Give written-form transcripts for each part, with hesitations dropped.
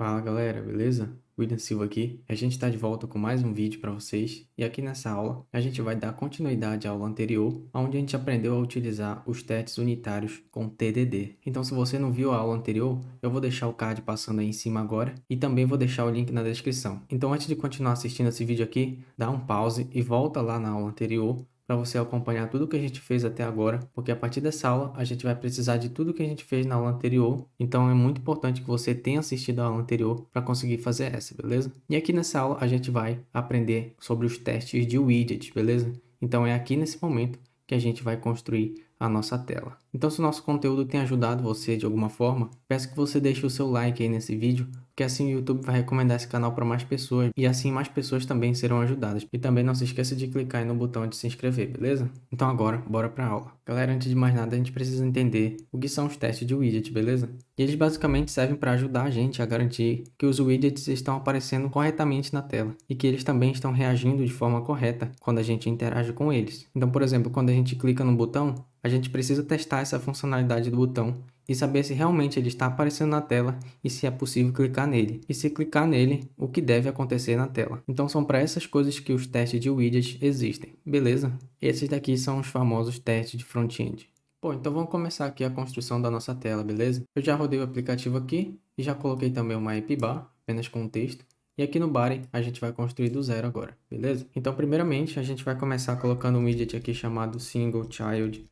Fala galera, beleza? William Silva aqui. A gente está de volta com mais um vídeo para vocês e aqui nessa aula a gente vai dar continuidade à aula anterior, onde a gente aprendeu a utilizar os testes unitários com TDD. Então se você não viu a aula anterior, eu vou deixar o card passando aí em cima agora e também vou deixar o link na descrição. Então antes de continuar assistindo esse vídeo aqui, dá um pause e volta lá na aula anterior para você acompanhar tudo que a gente fez até agora, porque a partir dessa aula a gente vai precisar de tudo que a gente fez na aula anterior, então é muito importante que você tenha assistido a aula anterior para conseguir fazer essa, beleza? E aqui nessa aula a gente vai aprender sobre os testes de widget, beleza? Então é aqui nesse momento que a gente vai construir a nossa tela. Então se o nosso conteúdo tem ajudado você de alguma forma, peço que você deixe o seu like aí nesse vídeo, porque assim o YouTube vai recomendar esse canal para mais pessoas e assim mais pessoas também serão ajudadas. E também não se esqueça de clicar aí no botão de se inscrever, beleza? Então agora, bora para a aula. Galera, antes de mais nada, a gente precisa entender o que são os testes de widget, beleza? E eles basicamente servem para ajudar a gente a garantir que os widgets estão aparecendo corretamente na tela e que eles também estão reagindo de forma correta quando a gente interage com eles. Então, por exemplo, quando a gente clica no botão, a gente precisa testar essa funcionalidade do botão e saber se realmente ele está aparecendo na tela e se é possível clicar nele. E se clicar nele, o que deve acontecer na tela. Então são para essas coisas que os testes de widgets existem, beleza? Esses daqui são os famosos testes de front-end. Bom, então vamos começar aqui a construção da nossa tela, beleza? Eu já rodei o aplicativo aqui e já coloquei também uma app bar, apenas com texto. E aqui no body a gente vai construir do zero agora, beleza? Então primeiramente a gente vai começar colocando um widget aqui chamado single child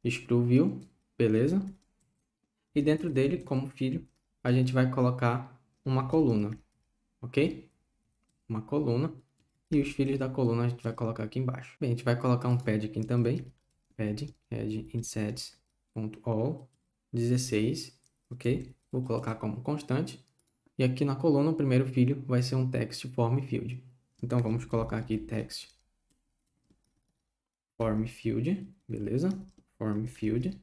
screw view, beleza? E dentro dele, como filho, a gente vai colocar uma coluna, ok? Uma coluna. E os filhos da coluna a gente vai colocar aqui embaixo. Bem, a gente vai colocar um pad aqui também. Pad, head, insets.all 16, ok? Vou colocar como constante. E aqui na coluna, o primeiro filho vai ser um text form field. Então, vamos colocar aqui text form field, beleza? Form field.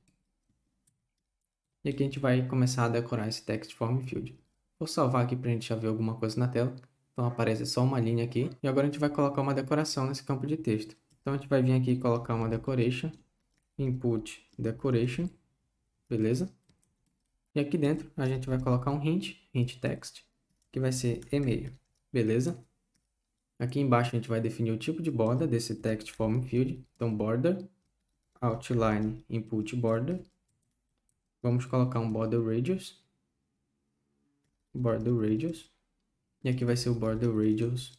E aqui a gente vai começar a decorar esse text form field. Vou salvar aqui para a gente já ver alguma coisa na tela. Então aparece só uma linha aqui. E agora a gente vai colocar uma decoração nesse campo de texto. Então a gente vai vir aqui e colocar uma decoration. Input decoration. Beleza? E aqui dentro a gente vai colocar um hint text, que vai ser e-mail. Beleza? Aqui embaixo a gente vai definir o tipo de borda desse text form field. Então border, outline, input border. Vamos colocar um border radius. Border radius. E aqui vai ser o border radius,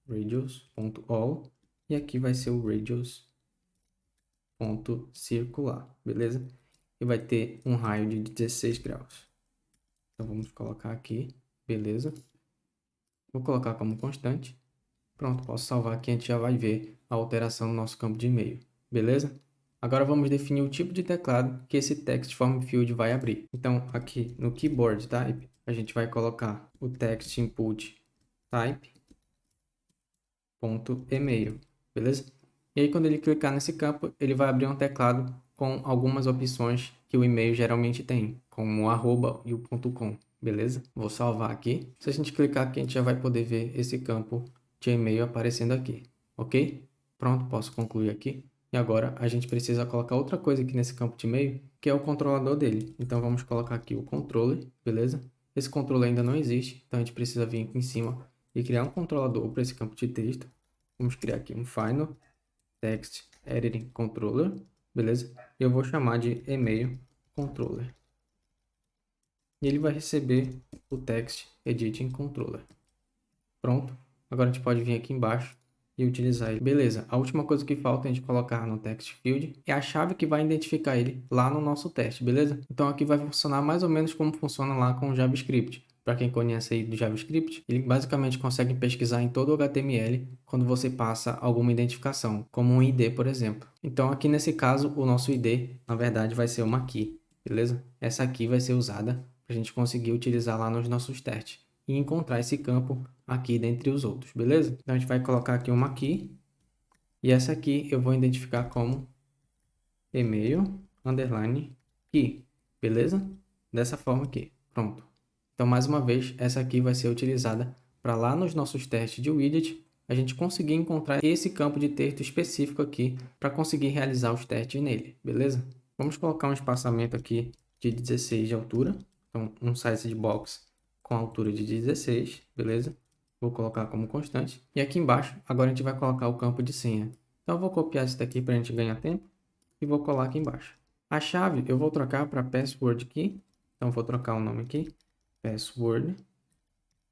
radius.all. E aqui vai ser o radius.circular, beleza? E vai ter um raio de 16 graus. Então vamos colocar aqui, beleza? Vou colocar como constante. Pronto, posso salvar aqui, a gente já vai ver a alteração no nosso campo de e-mail, beleza? Agora vamos definir o tipo de teclado que esse text form field vai abrir. Então aqui no keyboard type, a gente vai colocar o text input type .email, beleza? E aí quando ele clicar nesse campo, ele vai abrir um teclado com algumas opções que o e-mail geralmente tem, como o arroba e o .com, beleza? Vou salvar aqui. Se a gente clicar aqui, a gente já vai poder ver esse campo de e-mail aparecendo aqui, ok? Pronto, posso concluir aqui. E agora a gente precisa colocar outra coisa aqui nesse campo de e-mail, que é o controlador dele. Então vamos colocar aqui o controller, beleza? Esse controller ainda não existe, então a gente precisa vir aqui em cima e criar um controlador para esse campo de texto. Vamos criar aqui um Final Text Editing Controller, beleza? E eu vou chamar de Email Controller. E ele vai receber o Text Editing Controller. Pronto. Agora a gente pode vir aqui embaixo e utilizar ele. Beleza, a última coisa que falta a gente colocar no text field é a chave que vai identificar ele lá no nosso teste, beleza? Então aqui vai funcionar mais ou menos como funciona lá com o JavaScript. Para quem conhece aí do JavaScript, ele basicamente consegue pesquisar em todo o HTML quando você passa alguma identificação, como um ID, por exemplo. Então aqui nesse caso, o nosso ID, na verdade, vai ser uma key, beleza? Essa aqui vai ser usada para a gente conseguir utilizar lá nos nossos testes e encontrar esse campo aqui dentre os outros, beleza? Então a gente vai colocar aqui uma key e essa aqui eu vou identificar como email underline key, beleza? Dessa forma aqui, pronto. Então mais uma vez essa aqui vai ser utilizada para lá nos nossos testes de widget a gente conseguir encontrar esse campo de texto específico aqui para conseguir realizar os testes nele, beleza? Vamos colocar um espaçamento aqui de 16 de altura, então um size de box com a altura de 16, beleza? Vou colocar como constante. E aqui embaixo, agora a gente vai colocar o campo de senha. Então eu vou copiar isso daqui para a gente ganhar tempo e vou colar aqui embaixo. A chave eu vou trocar para password key. Então vou trocar o nome aqui, password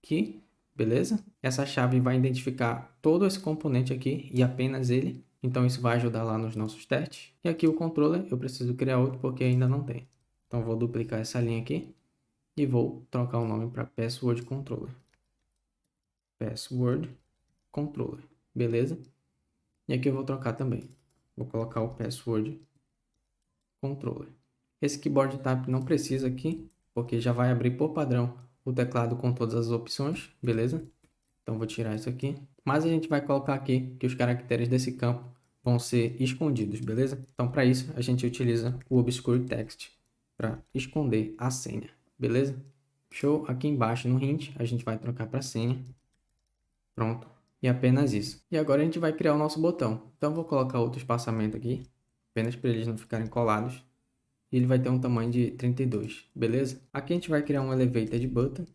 key, beleza? Essa chave vai identificar todo esse componente aqui e apenas ele. Então isso vai ajudar lá nos nossos testes. E aqui o controller eu preciso criar outro porque ainda não tem. Então vou duplicar essa linha aqui e vou trocar o nome para password controller. Password controller, beleza? E aqui eu vou trocar também. Vou colocar o password controller. Esse keyboard tap não precisa aqui, porque já vai abrir por padrão o teclado com todas as opções, beleza? Então vou tirar isso aqui. Mas a gente vai colocar aqui que os caracteres desse campo vão ser escondidos, beleza? Então para isso a gente utiliza o Obscure Text para esconder a senha, beleza? Show? Aqui embaixo no hint a gente vai trocar para senha. Pronto. E apenas isso. E agora a gente vai criar o nosso botão. Então vou colocar outro espaçamento aqui, apenas para eles não ficarem colados. E ele vai ter um tamanho de 32, beleza? Aqui a gente vai criar um elevated button.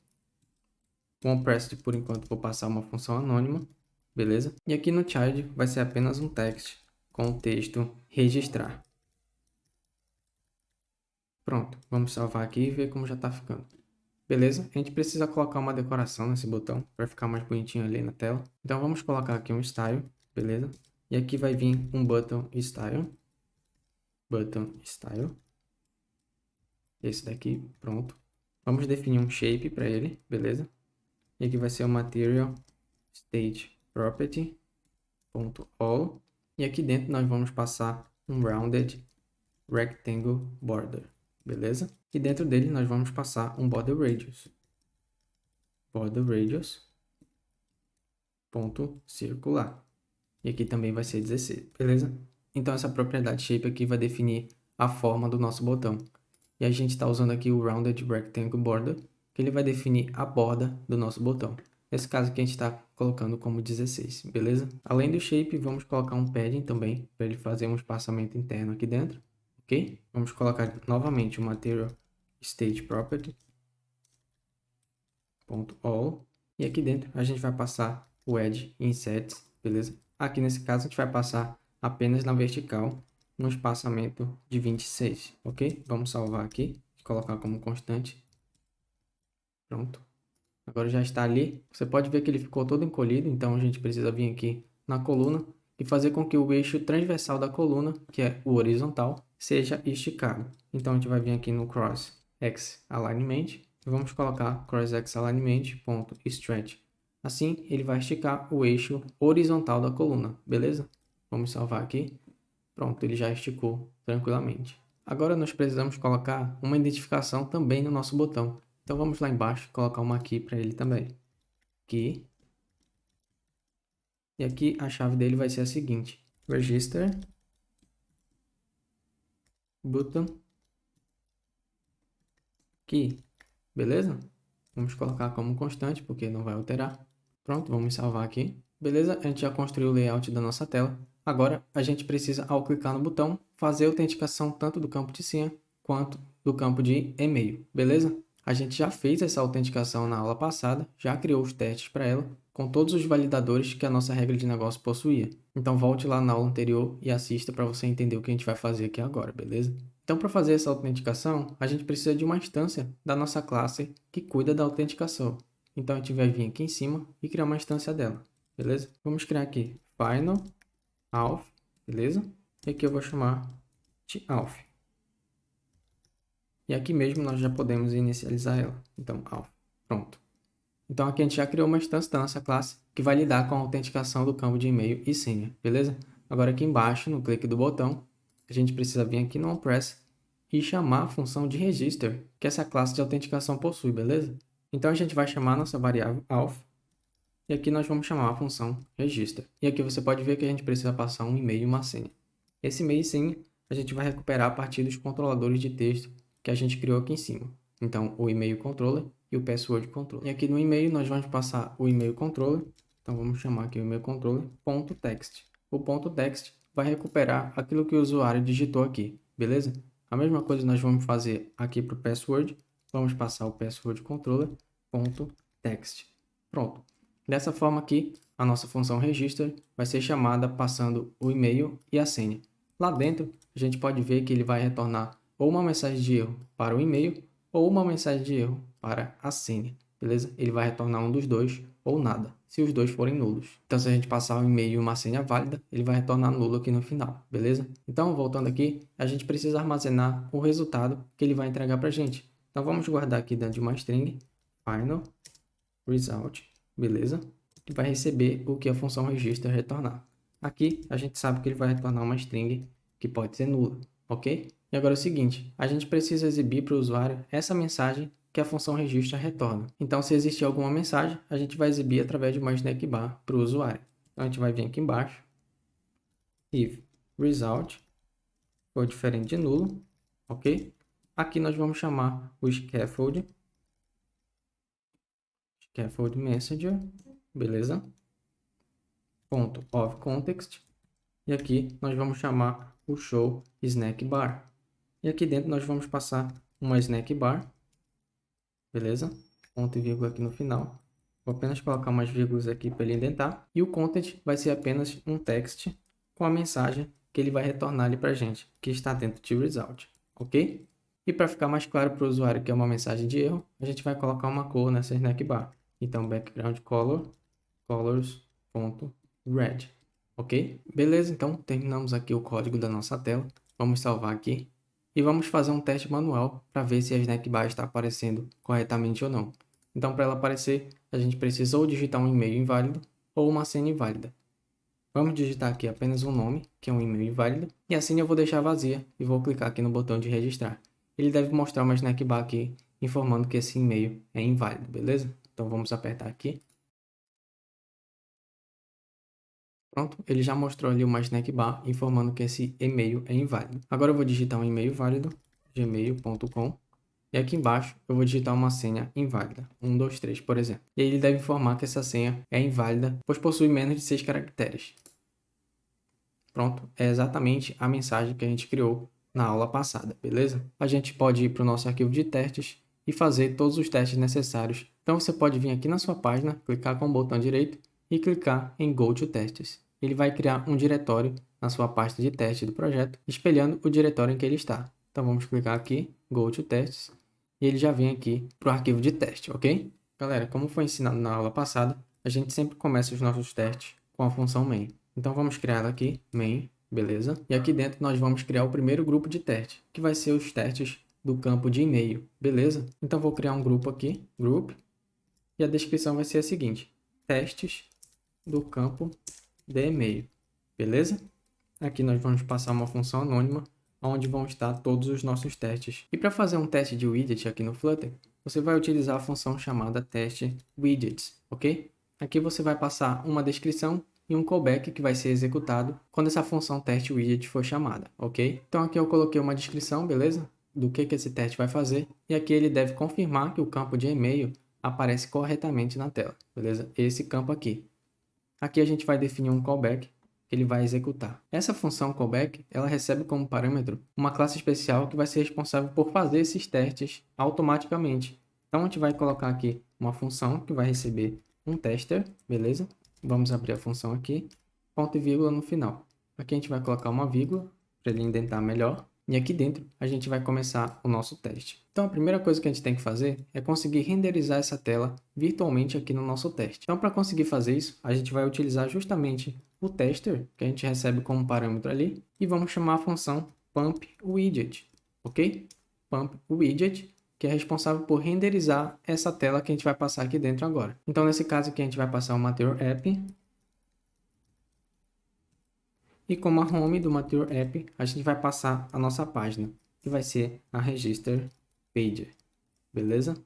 O onPressed, por enquanto, vou passar uma função anônima, beleza? E aqui no child vai ser apenas um text com o texto registrar. Pronto, vamos salvar aqui e ver como já está ficando. Beleza? A gente precisa colocar uma decoração nesse botão para ficar mais bonitinho ali na tela. Então vamos colocar aqui um style, beleza? E aqui vai vir um button style. Button style. Esse daqui, pronto. Vamos definir um shape para ele, beleza? E aqui vai ser o material state property ponto all. E aqui dentro nós vamos passar um rounded rectangle border, beleza? E dentro dele nós vamos passar um border radius. Border radius ponto circular. E aqui também vai ser 16, beleza? Então essa propriedade shape aqui vai definir a forma do nosso botão. E a gente está usando aqui o rounded rectangle border, que ele vai definir a borda do nosso botão. Nesse caso aqui a gente está colocando como 16, beleza? Além do shape, vamos colocar um padding também, para ele fazer um espaçamento interno aqui dentro, ok? Vamos colocar novamente o material state property ponto all. E aqui dentro a gente vai passar o edge insets, beleza? Aqui nesse caso a gente vai passar apenas na vertical, no espaçamento de 26, ok? Vamos salvar aqui, colocar como constante. Pronto. Agora já está ali. Você pode ver que ele ficou todo encolhido, então a gente precisa vir aqui na coluna e fazer com que o eixo transversal da coluna, que é o horizontal, seja esticado. Então a gente vai vir aqui no Cross X Alignment e vamos colocar Cross X Alignment.stretch. Assim ele vai esticar o eixo horizontal da coluna, beleza? Vamos salvar aqui. Pronto, ele já esticou tranquilamente. Agora nós precisamos colocar uma identificação também no nosso botão. Então vamos lá embaixo colocar uma key para ele também. Key. E aqui a chave dele vai ser a seguinte. Register button key. Beleza? Vamos colocar como constante porque não vai alterar. Pronto, vamos salvar aqui. Beleza? A gente já construiu o layout da nossa tela. Agora a gente precisa, ao clicar no botão, fazer a autenticação tanto do campo de senha quanto do campo de e-mail. Beleza? A gente já fez essa autenticação na aula passada, já criou os testes para ela, com todos os validadores que a nossa regra de negócio possuía. Então volte lá na aula anterior e assista para você entender o que a gente vai fazer aqui agora, beleza? Então para fazer essa autenticação, a gente precisa de uma instância da nossa classe que cuida da autenticação. Então a gente vai vir aqui em cima e criar uma instância dela, beleza? Vamos criar aqui final auth, beleza? E aqui eu vou chamar de auth. E aqui mesmo nós já podemos inicializar ela. Então, auth. Pronto. Então aqui a gente já criou uma instância da nossa classe que vai lidar com a autenticação do campo de e-mail e senha, beleza? Agora aqui embaixo, no clique do botão, a gente precisa vir aqui no onPress e chamar a função de register que essa classe de autenticação possui, beleza? Então a gente vai chamar a nossa variável auth e aqui nós vamos chamar a função register. E aqui você pode ver que a gente precisa passar um e-mail e uma senha. Esse e-mail e senha a gente vai recuperar a partir dos controladores de texto que a gente criou aqui em cima. Então, o e-mail controller e o password controller. E aqui no e-mail nós vamos passar o e-mail controller. Então, vamos chamar aqui o e-mail controller .text. O .text vai recuperar aquilo que o usuário digitou aqui, beleza? A mesma coisa nós vamos fazer aqui para o password. Vamos passar o password controller register.text. Pronto. Dessa forma aqui, a nossa função register vai ser chamada passando o e-mail e a senha. Lá dentro, a gente pode ver que ele vai retornar ou uma mensagem de erro para o e-mail ou uma mensagem de erro para a senha. Beleza? Ele vai retornar um dos dois ou nada, se os dois forem nulos. Então, se a gente passar um e-mail e uma senha válida, ele vai retornar nulo aqui no final, beleza? Então, voltando aqui, a gente precisa armazenar o resultado que ele vai entregar para a gente. Então, vamos guardar aqui dentro de uma string, final result, beleza? E vai receber o que a função register retornar. Aqui, a gente sabe que ele vai retornar uma string que pode ser nula, ok? E agora é o seguinte, a gente precisa exibir para o usuário essa mensagem que a função register retorna. Então, se existir alguma mensagem, a gente vai exibir através de uma snack bar para o usuário. Então, a gente vai vir aqui embaixo, if result for diferente de nulo, ok? Aqui nós vamos chamar o scaffold messenger, beleza? Ponto of context. E aqui nós vamos chamar o show snack bar. E aqui dentro nós vamos passar uma snack bar, beleza? Ponto e vírgula aqui no final. Vou apenas colocar umas vírgulas aqui para ele indentar. E o content vai ser apenas um text com a mensagem que ele vai retornar ali para a gente, que está dentro de result, ok? E para ficar mais claro para o usuário que é uma mensagem de erro, a gente vai colocar uma cor nessa snack bar. Então, background color, colors.red, ok? Beleza, então terminamos aqui o código da nossa tela. Vamos salvar aqui e vamos fazer um teste manual para ver se a snack bar está aparecendo corretamente ou não. Então, para ela aparecer, a gente precisa ou digitar um e-mail inválido ou uma senha inválida. Vamos digitar aqui apenas um nome, que é um e-mail inválido, e a senha eu vou deixar vazia e vou clicar aqui no botão de registrar. Ele deve mostrar uma snack bar aqui, informando que esse e-mail é inválido, beleza? Então vamos apertar aqui. Pronto, ele já mostrou ali uma snack bar informando que esse e-mail é inválido. Agora eu vou digitar um e-mail válido, gmail.com, e aqui embaixo eu vou digitar uma senha inválida, 123, por exemplo. E aí ele deve informar que essa senha é inválida, pois possui menos de 6 caracteres. Pronto, é exatamente a mensagem que a gente criou na aula passada, beleza? A gente pode ir para o nosso arquivo de testes e fazer todos os testes necessários. Então você pode vir aqui na sua página, clicar com o botão direito e clicar em Go to Testes. Ele vai criar um diretório na sua pasta de teste do projeto, espelhando o diretório em que ele está. Então vamos clicar aqui, Go to Testes, e ele já vem aqui para o arquivo de teste, ok? Galera, como foi ensinado na aula passada, a gente sempre começa os nossos testes com a função main. Então vamos criar ela aqui, main, beleza? E aqui dentro nós vamos criar o primeiro grupo de teste, que vai ser os testes do campo de e-mail, beleza? Então vou criar um grupo aqui, group, e a descrição vai ser a seguinte: testes do campo de e-mail, beleza? Aqui nós vamos passar uma função anônima, onde vão estar todos os nossos testes. E para fazer um teste de widget aqui no Flutter, você vai utilizar a função chamada teste widgets, ok? Aqui você vai passar uma descrição e um callback que vai ser executado quando essa função teste widget for chamada, ok? Então aqui eu coloquei uma descrição, beleza? Do que esse teste vai fazer, e aqui ele deve confirmar que o campo de e-mail aparece corretamente na tela, beleza? Esse campo aqui. Aqui a gente vai definir um callback que ele vai executar. Essa função callback, ela recebe como parâmetro uma classe especial que vai ser responsável por fazer esses testes automaticamente. Então a gente vai colocar aqui uma função que vai receber um tester, beleza? Vamos abrir a função aqui, ponto e vírgula no final. Aqui a gente vai colocar uma vírgula para ele indentar melhor. E aqui dentro a gente vai começar o nosso teste. Então a primeira coisa que a gente tem que fazer é conseguir renderizar essa tela virtualmente aqui no nosso teste. Então para conseguir fazer isso, a gente vai utilizar justamente o tester que a gente recebe como parâmetro ali e vamos chamar a função pumpWidget, ok? pumpWidget, que é responsável por renderizar essa tela que a gente vai passar aqui dentro agora. Então nesse caso aqui a gente vai passar o Material App. E como a home do Material App, a gente vai passar a nossa página, que vai ser a Register Page, beleza?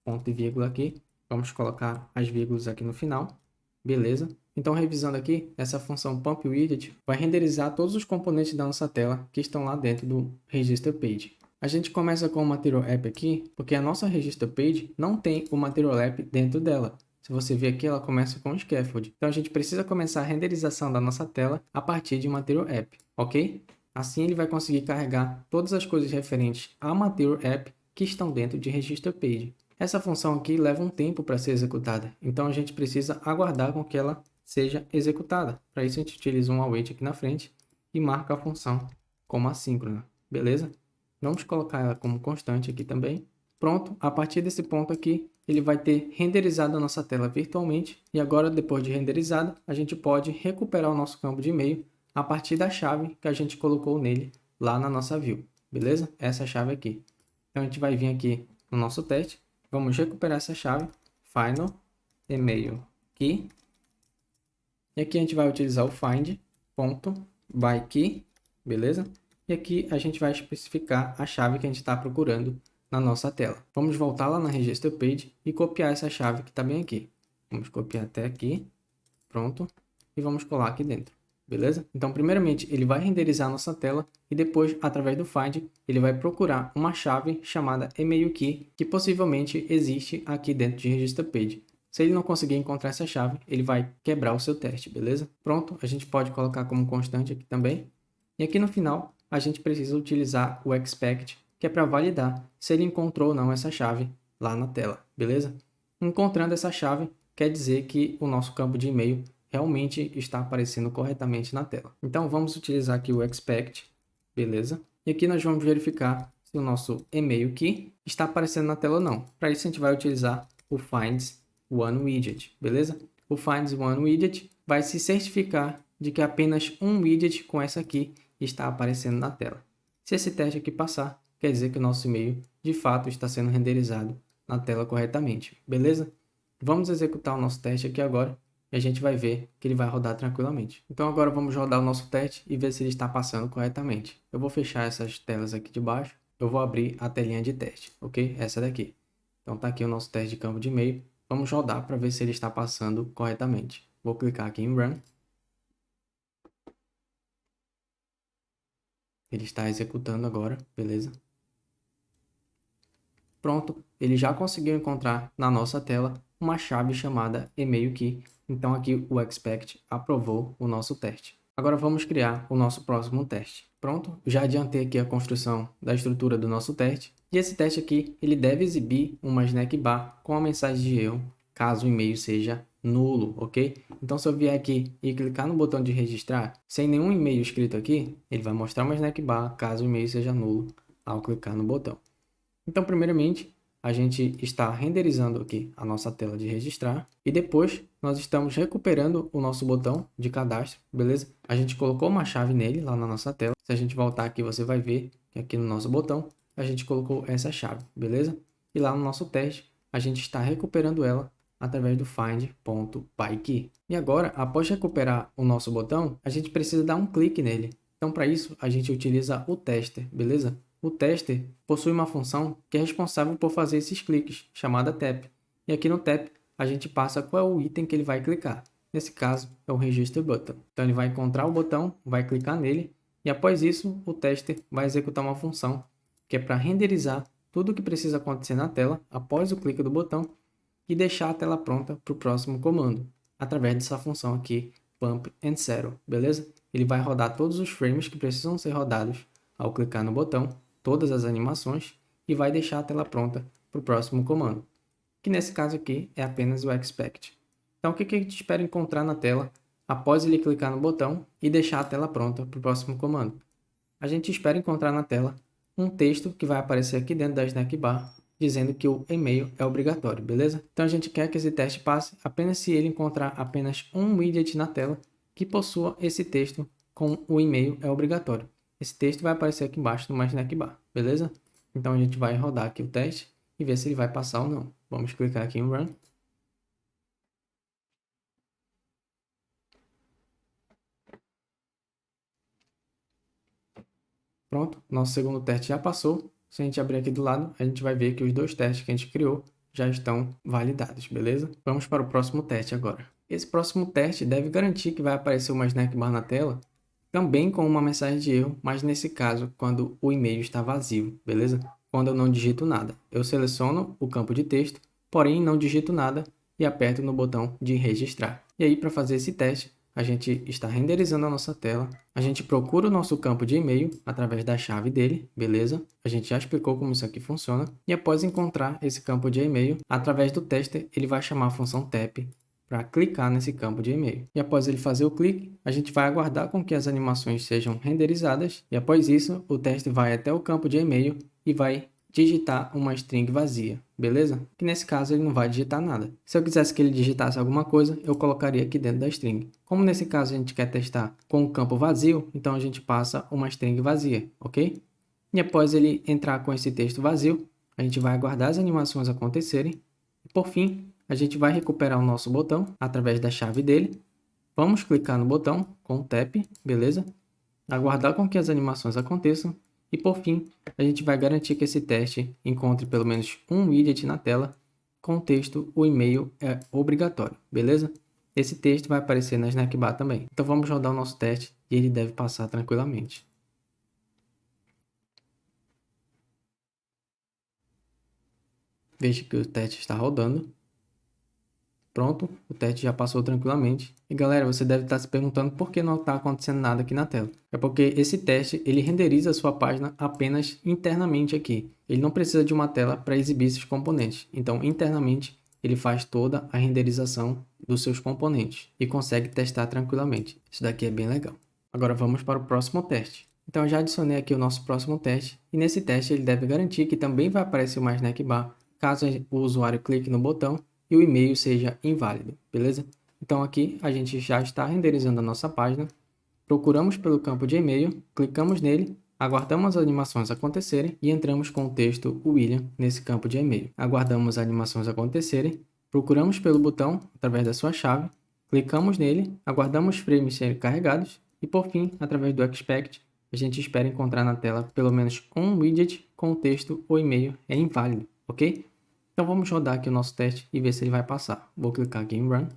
Ponto e vírgula aqui, vamos colocar as vírgulas aqui no final, beleza? Então, revisando aqui, essa função pumpWidget vai renderizar todos os componentes da nossa tela que estão lá dentro do Register Page. A gente começa com o Material App aqui, porque a nossa Register Page não tem o Material App dentro dela. Se você ver aqui, ela começa com o scaffold. Então, a gente precisa começar a renderização da nossa tela a partir de Material App, ok? Assim, ele vai conseguir carregar todas as coisas referentes a Material App que estão dentro de Register Page. Essa função aqui leva um tempo para ser executada, então a gente precisa aguardar com que ela seja executada. Para isso a gente utiliza um await aqui na frente e marca a função como assíncrona, beleza? Vamos colocar ela como constante aqui também. Pronto, a partir desse ponto aqui, ele vai ter renderizado a nossa tela virtualmente. E agora, depois de renderizada, a gente pode recuperar o nosso campo de e-mail a partir da chave que a gente colocou nele lá na nossa view, beleza? Essa chave aqui. Então, a gente vai vir aqui no nosso teste, vamos recuperar essa chave, final email key. E aqui a gente vai utilizar o find.byKey, beleza? E aqui a gente vai especificar a chave que a gente está procurando na nossa tela. Vamos voltar lá na Register Page e copiar essa chave que está bem aqui. Vamos copiar até aqui, pronto, e vamos colar aqui dentro, beleza? Então, primeiramente, ele vai renderizar a nossa tela e depois, através do find, ele vai procurar uma chave chamada email key, que possivelmente existe aqui dentro de Register Page. Se ele não conseguir encontrar essa chave, ele vai quebrar o seu teste, beleza? Pronto, a gente pode colocar como constante aqui também. E aqui no final, a gente precisa utilizar o expect, que é para validar se ele encontrou ou não essa chave lá na tela, beleza? Encontrando essa chave, quer dizer que o nosso campo de e-mail realmente está aparecendo corretamente na tela. Então, vamos utilizar aqui o expect, beleza? E aqui nós vamos verificar se o nosso email key está aparecendo na tela ou não. Para isso, a gente vai utilizar o finds one widget, beleza? O finds one widget vai se certificar de que apenas um widget com essa aqui está aparecendo na tela. Se esse teste aqui passar, quer dizer que o nosso e-mail de fato está sendo renderizado na tela corretamente, beleza? Vamos executar o nosso teste aqui agora e a gente vai ver que ele vai rodar tranquilamente. Então agora vamos rodar o nosso teste e ver se ele está passando corretamente. Eu vou fechar essas telas aqui de baixo, eu vou abrir a telinha de teste, ok? Essa daqui. Então tá aqui o nosso teste de campo de e-mail. Vamos rodar para ver se ele está passando corretamente. Vou clicar aqui em Run. Ele está executando agora, beleza? Pronto, ele já conseguiu encontrar na nossa tela uma chave chamada email key. Então aqui o expect aprovou o nosso teste. Agora vamos criar o nosso próximo teste. Pronto, já adiantei aqui a construção da estrutura do nosso teste. E esse teste aqui, ele deve exibir uma snack bar com a mensagem de erro, caso o e-mail seja nulo, ok? Então se eu vier aqui e clicar no botão de registrar, sem nenhum e-mail escrito aqui, ele vai mostrar uma snack bar caso o e-mail seja nulo ao clicar no botão. Então, primeiramente, a gente está renderizando aqui a nossa tela de registrar e depois nós estamos recuperando o nosso botão de cadastro, beleza? A gente colocou uma chave nele lá na nossa tela. Se a gente voltar aqui, você vai ver que aqui no nosso botão a gente colocou essa chave, beleza? E lá no nosso teste, a gente está recuperando ela através do find.byKey. E agora, após recuperar o nosso botão, a gente precisa dar um clique nele. Então, para isso, a gente utiliza o tester, beleza? O tester possui uma função que é responsável por fazer esses cliques, chamada tap. E aqui no tap, a gente passa qual é o item que ele vai clicar. Nesse caso, é o Register Button. Então, ele vai encontrar o botão, vai clicar nele, e após isso, o tester vai executar uma função que é para renderizar tudo o que precisa acontecer na tela após o clique do botão e deixar a tela pronta para o próximo comando, através dessa função aqui, Pump and Settle, beleza? Ele vai rodar todos os frames que precisam ser rodados ao clicar no botão, todas as animações, e vai deixar a tela pronta para o próximo comando, que nesse caso aqui é apenas o expect. Então o que a gente espera encontrar na tela após ele clicar no botão e deixar a tela pronta para o próximo comando? A gente espera encontrar na tela um texto que vai aparecer aqui dentro da snack bar, dizendo que o e-mail é obrigatório, beleza? Então a gente quer que esse teste passe apenas se ele encontrar apenas um widget na tela que possua esse texto com o e-mail é obrigatório. Esse texto vai aparecer aqui embaixo numa snack bar, beleza? Então a gente vai rodar aqui o teste e ver se ele vai passar ou não. Vamos clicar aqui em Run. Pronto, nosso segundo teste já passou. Se a gente abrir aqui do lado, a gente vai ver que os dois testes que a gente criou já estão validados, beleza? Vamos para o próximo teste agora. Esse próximo teste deve garantir que vai aparecer uma snack bar na tela, também com uma mensagem de erro, mas nesse caso, quando o e-mail está vazio, beleza? Quando eu não digito nada. Eu seleciono o campo de texto, porém não digito nada e aperto no botão de registrar. E aí, para fazer esse teste, a gente está renderizando a nossa tela, a gente procura o nosso campo de e-mail através da chave dele, beleza? A gente já explicou como isso aqui funciona. E após encontrar esse campo de e-mail, através do tester, ele vai chamar a função tap para clicar nesse campo de e-mail. E após ele fazer o clique, a gente vai aguardar com que as animações sejam renderizadas. E após isso, o teste vai até o campo de e-mail e vai digitar uma string vazia, beleza? Que nesse caso ele não vai digitar nada. Se eu quisesse que ele digitasse alguma coisa, eu colocaria aqui dentro da string. Como nesse caso a gente quer testar com o campo vazio, então a gente passa uma string vazia, ok? E após ele entrar com esse texto vazio, a gente vai aguardar as animações acontecerem. E por fim, a gente vai recuperar o nosso botão através da chave dele. Vamos clicar no botão com o tap, beleza? Aguardar com que as animações aconteçam. E por fim, a gente vai garantir que esse teste encontre pelo menos um widget na tela com o texto "o e-mail é obrigatório", beleza? Esse texto vai aparecer na Snackbar também. Então vamos rodar o nosso teste e ele deve passar tranquilamente. Veja que o teste está rodando. Pronto, o teste já passou tranquilamente. E galera, você deve estar se perguntando por que não está acontecendo nada aqui na tela. É porque esse teste, ele renderiza a sua página apenas internamente aqui. Ele não precisa de uma tela para exibir esses componentes. Então, internamente, ele faz toda a renderização dos seus componentes e consegue testar tranquilamente. Isso daqui é bem legal. Agora vamos para o próximo teste. Então, eu já adicionei aqui o nosso próximo teste. E nesse teste, ele deve garantir que também vai aparecer uma snackbar caso o usuário clique no botão e o e-mail seja inválido, beleza? Então aqui a gente já está renderizando a nossa página, procuramos pelo campo de e-mail, clicamos nele, aguardamos as animações acontecerem e entramos com o texto William nesse campo de e-mail. Aguardamos as animações acontecerem, procuramos pelo botão através da sua chave, clicamos nele, aguardamos os frames serem carregados e por fim, através do expect, a gente espera encontrar na tela pelo menos um widget com o texto "o e-mail é inválido", ok? Então vamos rodar aqui o nosso teste e ver se ele vai passar. Vou clicar aqui em Run.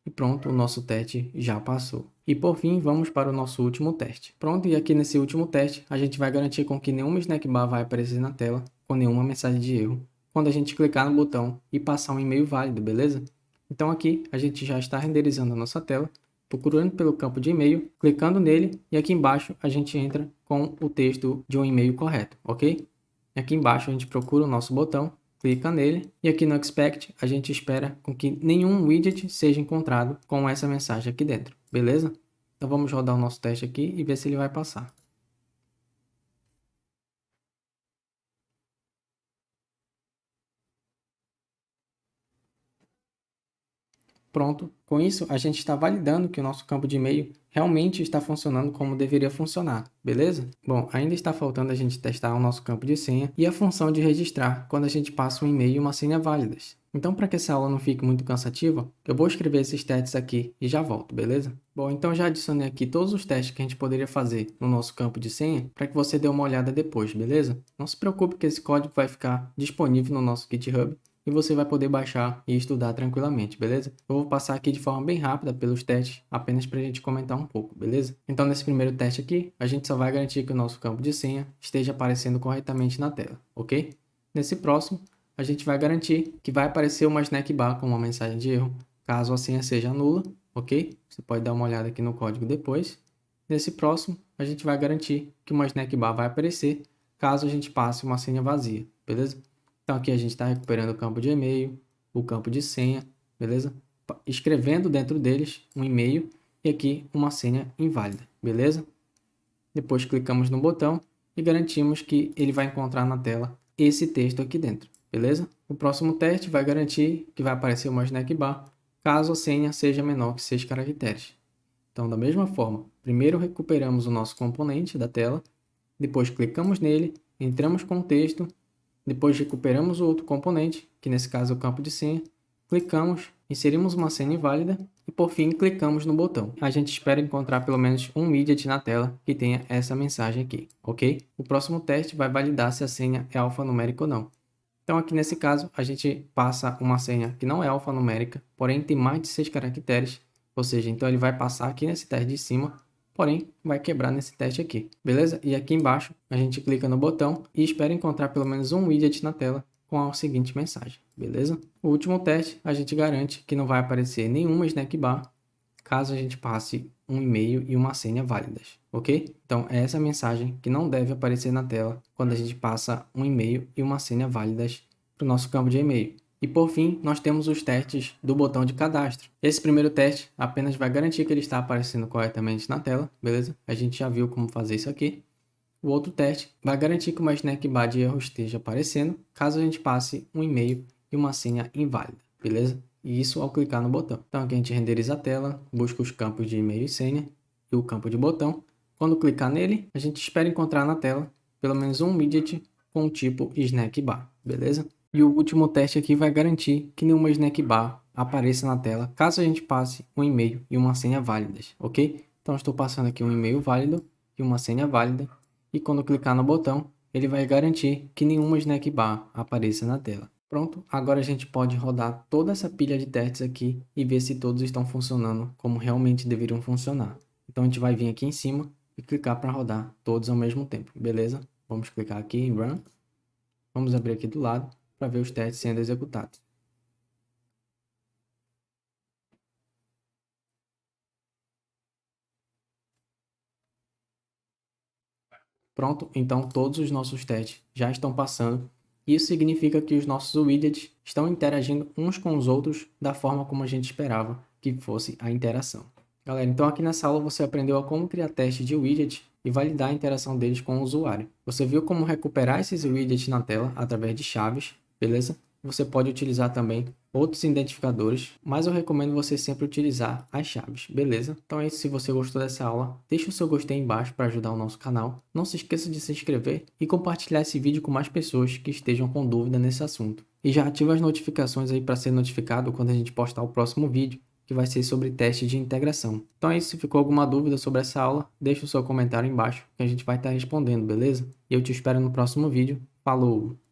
E pronto, o nosso teste já passou. E por fim, vamos para o nosso último teste. Pronto, e aqui nesse último teste, a gente vai garantir com que nenhuma snackbar vai aparecer na tela com nenhuma mensagem de erro quando a gente clicar no botão e passar um e-mail válido, beleza? Então aqui a gente já está renderizando a nossa tela, procurando pelo campo de e-mail, clicando nele e aqui embaixo a gente entra com o texto de um e-mail correto, ok? Aqui embaixo a gente procura o nosso botão, clica nele e aqui no Expect a gente espera com que nenhum widget seja encontrado com essa mensagem aqui dentro, beleza? Então vamos rodar o nosso teste aqui e ver se ele vai passar. Pronto, com isso a gente está validando que o nosso campo de e-mail realmente está funcionando como deveria funcionar, beleza? Bom, ainda está faltando a gente testar o nosso campo de senha e a função de registrar quando a gente passa um e-mail e uma senha válidas. Então, para que essa aula não fique muito cansativa, eu vou escrever esses testes aqui e já volto, beleza? Bom, então já adicionei aqui todos os testes que a gente poderia fazer no nosso campo de senha para que você dê uma olhada depois, beleza? Não se preocupe que esse código vai ficar disponível no nosso GitHub e você vai poder baixar e estudar tranquilamente, beleza? Eu vou passar aqui de forma bem rápida pelos testes, apenas para a gente comentar um pouco, beleza? Então, nesse primeiro teste aqui, a gente só vai garantir que o nosso campo de senha esteja aparecendo corretamente na tela, ok? Nesse próximo, a gente vai garantir que vai aparecer uma snackbar com uma mensagem de erro, caso a senha seja nula, ok? Você pode dar uma olhada aqui no código depois. Nesse próximo, a gente vai garantir que uma snackbar vai aparecer, caso a gente passe uma senha vazia, beleza? Então aqui a gente está recuperando o campo de e-mail, o campo de senha, beleza? Escrevendo dentro deles um e-mail e aqui uma senha inválida, beleza? Depois clicamos no botão e garantimos que ele vai encontrar na tela esse texto aqui dentro, beleza? O próximo teste vai garantir que vai aparecer uma snackbar caso a senha seja menor que 6 caracteres. Então, da mesma forma, primeiro recuperamos o nosso componente da tela, depois clicamos nele, entramos com o texto, depois recuperamos o outro componente, que nesse caso é o campo de senha, clicamos, inserimos uma senha inválida e por fim clicamos no botão. A gente espera encontrar pelo menos um widget na tela que tenha essa mensagem aqui, ok? O próximo teste vai validar se a senha é alfanumérica ou não. Então aqui nesse caso a gente passa uma senha que não é alfanumérica, porém tem mais de 6 caracteres, ou seja, então ele vai passar aqui nesse teste de cima, porém vai quebrar nesse teste aqui, beleza? E aqui embaixo a gente clica no botão e espera encontrar pelo menos um widget na tela com a seguinte mensagem, beleza? O último teste a gente garante que não vai aparecer nenhuma snack bar caso a gente passe um e-mail e uma senha válidas, ok? Então é essa mensagem que não deve aparecer na tela quando a gente passa um e-mail e uma senha válidas para o nosso campo de e-mail. E por fim, nós temos os testes do botão de cadastro. Esse primeiro teste apenas vai garantir que ele está aparecendo corretamente na tela, beleza? A gente já viu como fazer isso aqui. O outro teste vai garantir que uma snack bar de erro esteja aparecendo caso a gente passe um e-mail e uma senha inválida, beleza? E isso ao clicar no botão. Então aqui a gente renderiza a tela, busca os campos de e-mail e senha e o campo de botão. Quando clicar nele, a gente espera encontrar na tela pelo menos um widget com o tipo snack bar, beleza? E o último teste aqui vai garantir que nenhuma snack bar apareça na tela caso a gente passe um e-mail e uma senha válidas, ok? Então estou passando aqui um e-mail válido e uma senha válida. E quando clicar no botão, ele vai garantir que nenhuma snack bar apareça na tela. Pronto, agora a gente pode rodar toda essa pilha de testes aqui e ver se todos estão funcionando como realmente deveriam funcionar. Então a gente vai vir aqui em cima e clicar para rodar todos ao mesmo tempo, beleza? Vamos clicar aqui em Run. Vamos abrir aqui do lado para ver os testes sendo executados. Pronto, então todos os nossos testes já estão passando. Isso significa que os nossos widgets estão interagindo uns com os outros da forma como a gente esperava que fosse a interação. Galera, então aqui nessa aula você aprendeu a como criar testes de widget e validar a interação deles com o usuário. Você viu como recuperar esses widgets na tela através de chaves, beleza? Você pode utilizar também outros identificadores, mas eu recomendo você sempre utilizar as chaves, beleza? Então é isso, se você gostou dessa aula, deixa o seu gostei aí embaixo para ajudar o nosso canal. Não se esqueça de se inscrever e compartilhar esse vídeo com mais pessoas que estejam com dúvida nesse assunto. E já ativa as notificações aí para ser notificado quando a gente postar o próximo vídeo, que vai ser sobre teste de integração. Então é isso, se ficou alguma dúvida sobre essa aula, deixa o seu comentário aí embaixo que a gente vai estar respondendo, beleza? E eu te espero no próximo vídeo. Falou!